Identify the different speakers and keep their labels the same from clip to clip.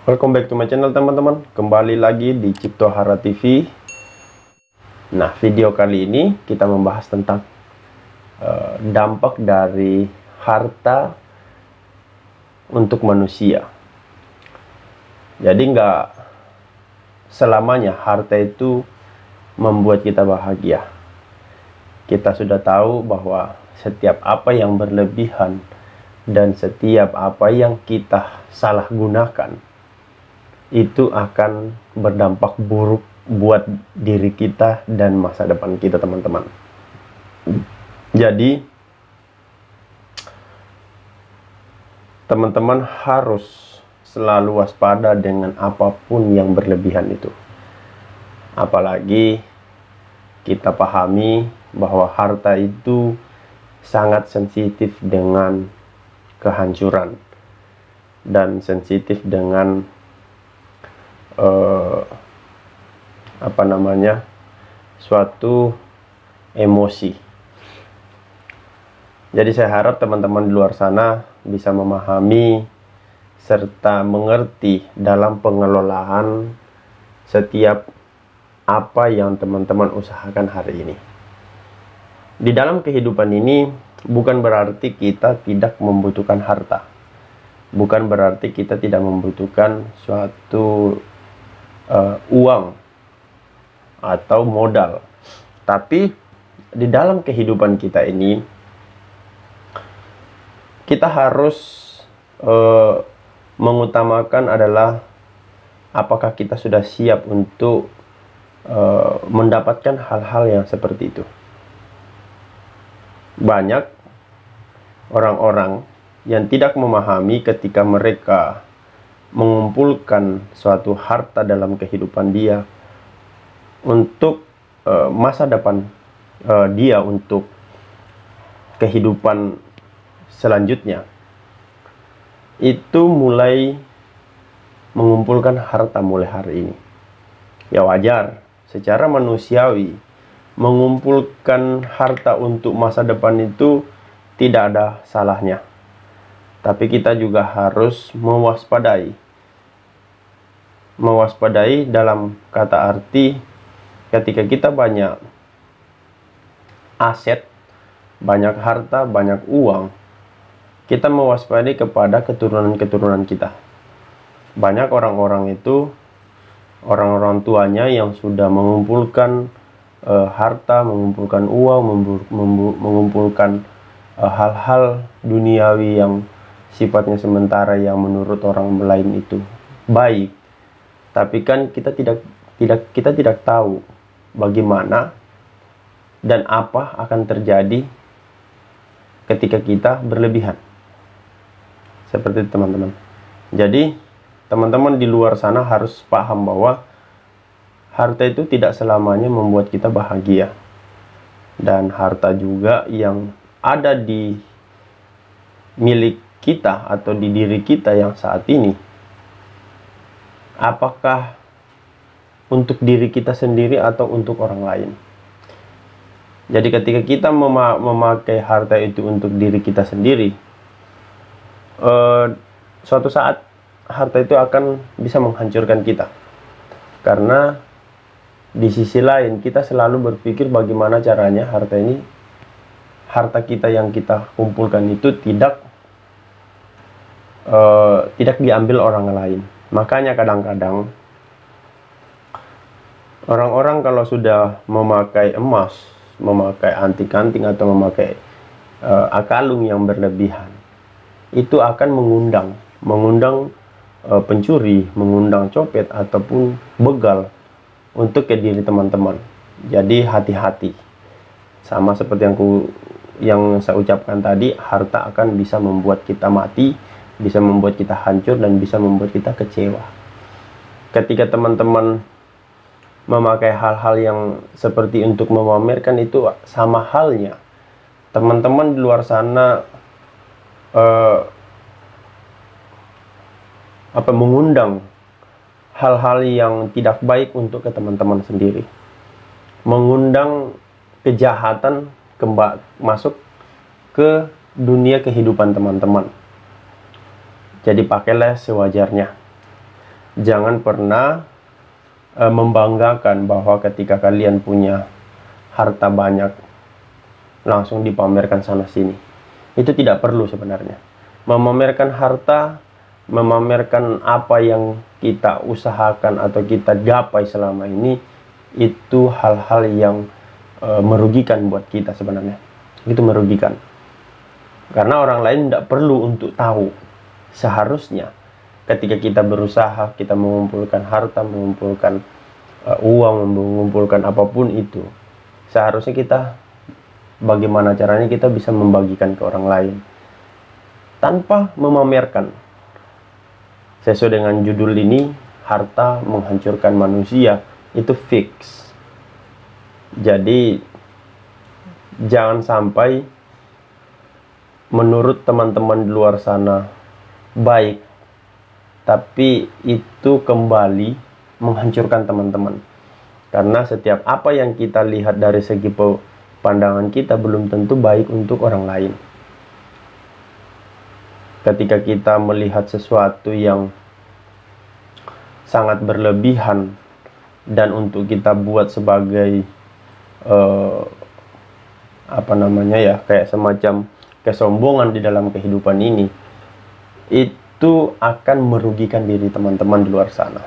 Speaker 1: Welcome back to my channel teman-teman. Kembali lagi di Cipto Hara TV. Nah, video kali ini kita membahas tentang dampak dari harta untuk manusia. Jadi nggak selamanya harta itu membuat kita bahagia. Kita sudah tahu bahwa setiap apa yang berlebihan dan setiap apa yang kita salah gunakan itu akan berdampak buruk buat diri kita dan masa depan kita, teman-teman. Jadi teman-teman harus selalu waspada dengan apapun yang berlebihan itu. Apalagi kita pahami bahwa harta itu sangat sensitif dengan kehancuran dan sensitif dengan suatu emosi. Jadi saya harap teman-teman di luar sana bisa memahami serta mengerti dalam pengelolaan setiap apa yang teman-teman usahakan hari ini. Di dalam kehidupan ini bukan berarti kita tidak membutuhkan harta. Bukan berarti kita tidak membutuhkan suatu uang atau modal. Tapi di dalam kehidupan kita ini kita harus mengutamakan adalah apakah kita sudah siap untuk mendapatkan hal-hal yang seperti itu. Banyak orang-orang yang tidak memahami ketika mereka mengumpulkan suatu harta dalam kehidupan dia untuk masa depan dia, untuk kehidupan selanjutnya, itu mulai mengumpulkan harta mulai hari ini. Ya wajar, secara manusiawi mengumpulkan harta untuk masa depan itu tidak ada salahnya. Tapi kita juga harus mewaspadai. Mewaspadai dalam kata arti ketika kita banyak aset, banyak harta, banyak uang, kita mewaspadai kepada keturunan-keturunan kita. Banyak orang-orang itu, orang-orang tuanya yang sudah mengumpulkan harta, mengumpulkan uang, mengumpulkan hal-hal duniawi yang sifatnya sementara, yang menurut orang lain itu baik. Tapi kan kita tidak tahu bagaimana dan apa akan terjadi ketika kita berlebihan. Seperti itu, teman-teman. Jadi teman-teman di luar sana harus paham bahwa harta itu tidak selamanya membuat kita bahagia. Dan harta juga yang ada di milik kita atau di diri kita yang saat ini, apakah untuk diri kita sendiri atau untuk orang lain. Jadi ketika kita memakai harta itu untuk diri kita sendiri, suatu saat harta itu akan bisa menghancurkan kita. Karena di sisi lain kita selalu berpikir bagaimana caranya harta kita yang kita kumpulkan itu tidak diambil orang lain. Makanya kadang-kadang orang-orang kalau sudah memakai emas, memakai anting-anting atau memakai akalung yang berlebihan, itu akan mengundang pencuri, mengundang copet ataupun begal untuk ke diri teman-teman. Jadi hati-hati. Sama seperti yang saya ucapkan tadi, harta akan bisa membuat kita mati, bisa membuat kita hancur, dan bisa membuat kita kecewa. Ketika teman-teman memakai hal-hal yang seperti untuk memamerkan, itu sama halnya teman-teman di luar sana mengundang hal-hal yang tidak baik untuk ke teman-teman sendiri, mengundang kejahatan masuk ke dunia kehidupan teman-teman. Jadi pakailah sewajarnya. Jangan pernah membanggakan bahwa ketika kalian punya harta banyak langsung dipamerkan sana sini. Itu tidak perlu sebenarnya. Memamerkan harta, memamerkan apa yang kita usahakan atau kita gapai selama ini, itu hal-hal yang merugikan buat kita sebenarnya. Itu merugikan. Karena orang lain tidak perlu untuk tahu. Seharusnya ketika kita berusaha, kita mengumpulkan harta, mengumpulkan uang, mengumpulkan apapun itu, seharusnya kita bagaimana caranya kita bisa membagikan ke orang lain tanpa memamerkan. Sesuai dengan judul ini, harta menghancurkan manusia, itu fix. Jadi jangan sampai menurut teman-teman di luar sana baik, tapi itu kembali menghancurkan teman-teman. Karena setiap apa yang kita lihat dari segi pandangan kita belum tentu baik untuk orang lain. Ketika kita melihat sesuatu yang sangat berlebihan dan untuk kita buat sebagai kayak semacam kesombongan di dalam kehidupan ini, itu akan merugikan diri teman-teman di luar sana.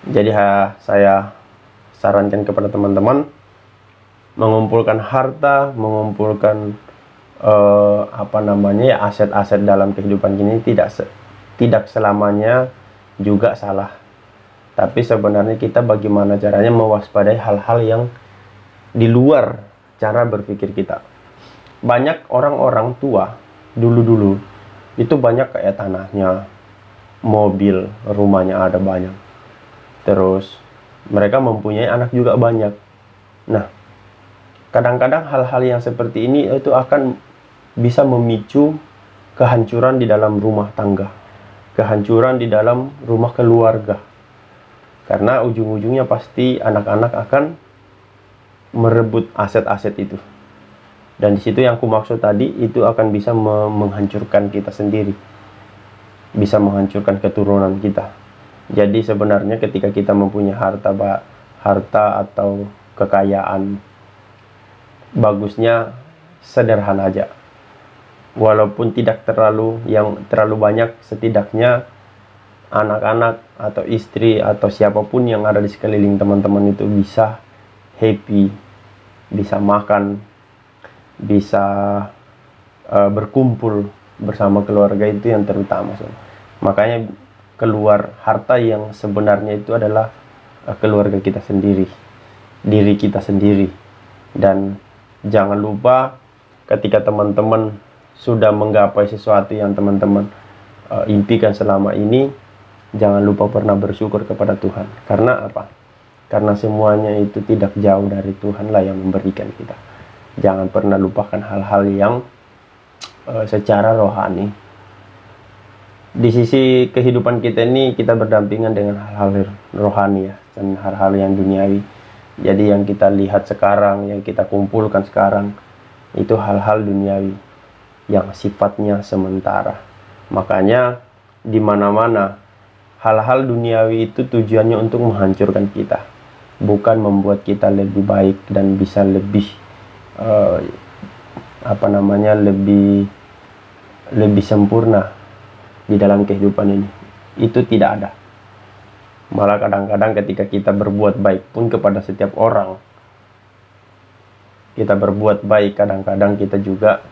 Speaker 1: Jadi saya sarankan kepada teman-teman, mengumpulkan harta, mengumpulkan aset-aset dalam kehidupan ini tidak selamanya juga salah. Tapi sebenarnya kita bagaimana caranya mewaspadai hal-hal yang di luar cara berpikir kita. Banyak orang-orang tua dulu-dulu itu banyak kayak tanahnya, mobil, rumahnya ada banyak. Terus mereka mempunyai anak juga banyak. Nah, kadang-kadang hal-hal yang seperti ini itu akan bisa memicu kehancuran di dalam rumah tangga, kehancuran di dalam rumah keluarga. Karena ujung-ujungnya pasti anak-anak akan merebut aset-aset itu. Dan di situ yang aku maksud tadi, itu akan bisa menghancurkan kita sendiri, bisa menghancurkan keturunan kita. Jadi sebenarnya ketika kita mempunyai harta atau kekayaan, bagusnya sederhana aja. Walaupun tidak terlalu banyak, setidaknya anak-anak atau istri atau siapapun yang ada di sekeliling teman-teman itu bisa happy, bisa makan, bisa berkumpul bersama keluarga, itu yang terutama. Makanya keluar harta yang sebenarnya itu adalah keluarga kita sendiri, diri kita sendiri. Dan jangan lupa ketika teman-teman sudah menggapai sesuatu yang teman-teman impikan selama ini, jangan lupa pernah bersyukur kepada Tuhan. Karena apa? Karena semuanya itu tidak jauh dari Tuhan lah yang memberikan kita. Jangan pernah lupakan hal-hal yang secara rohani. Di sisi kehidupan kita ini, kita berdampingan dengan hal-hal rohani ya, dan hal-hal yang duniawi. Jadi yang kita lihat sekarang, yang kita kumpulkan sekarang, itu hal-hal duniawi yang sifatnya sementara. Makanya di mana-mana hal-hal duniawi itu tujuannya untuk menghancurkan kita, bukan membuat kita lebih baik dan bisa lebih lebih sempurna di dalam kehidupan ini. Itu tidak ada. Malah kadang-kadang ketika kita berbuat baik pun kepada setiap orang, kita berbuat baik, kadang-kadang kita juga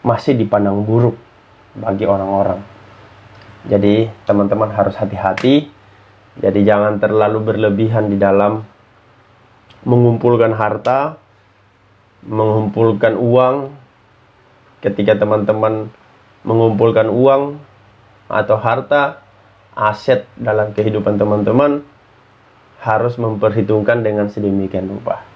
Speaker 1: masih dipandang buruk bagi orang-orang. Jadi teman-teman harus hati-hati. Jadi jangan terlalu berlebihan di dalam mengumpulkan harta, mengumpulkan uang. Ketika teman-teman mengumpulkan uang atau harta, aset dalam kehidupan teman-teman, harus memperhitungkan dengan sedemikian rupa.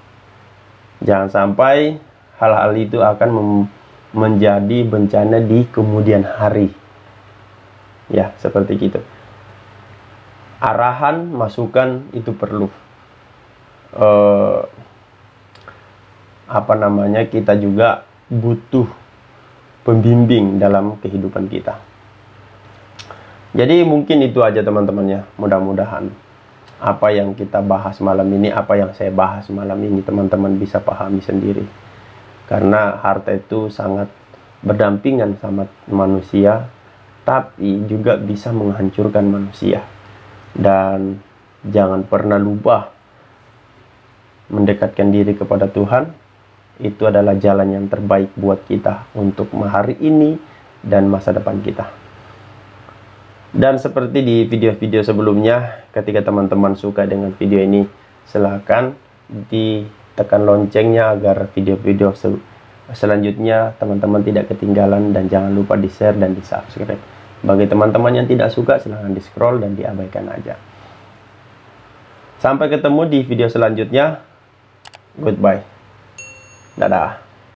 Speaker 1: Jangan sampai hal-hal itu akan menjadi bencana di kemudian hari. Ya, seperti gitu. Arahan, masukan itu perlu. Kita juga butuh pembimbing dalam kehidupan kita. Jadi mungkin itu aja teman-temannya. Mudah-mudahan apa yang kita bahas malam ini, apa yang saya bahas malam ini, teman-teman bisa pahami sendiri. Karena harta itu sangat berdampingan sama manusia, tapi juga bisa menghancurkan manusia. Dan jangan pernah lupa mendekatkan diri kepada Tuhan. Itu adalah jalan yang terbaik buat kita untuk hari ini dan masa depan kita. Dan seperti di video-video sebelumnya, ketika teman-teman suka dengan video ini, silahkan ditekan loncengnya agar video-video selanjutnya teman-teman tidak ketinggalan, dan jangan lupa di-share dan di-subscribe. Bagi teman-teman yang tidak suka, silahkan di-scroll dan diabaikan aja. Sampai ketemu di video selanjutnya. Goodbye. Dadah.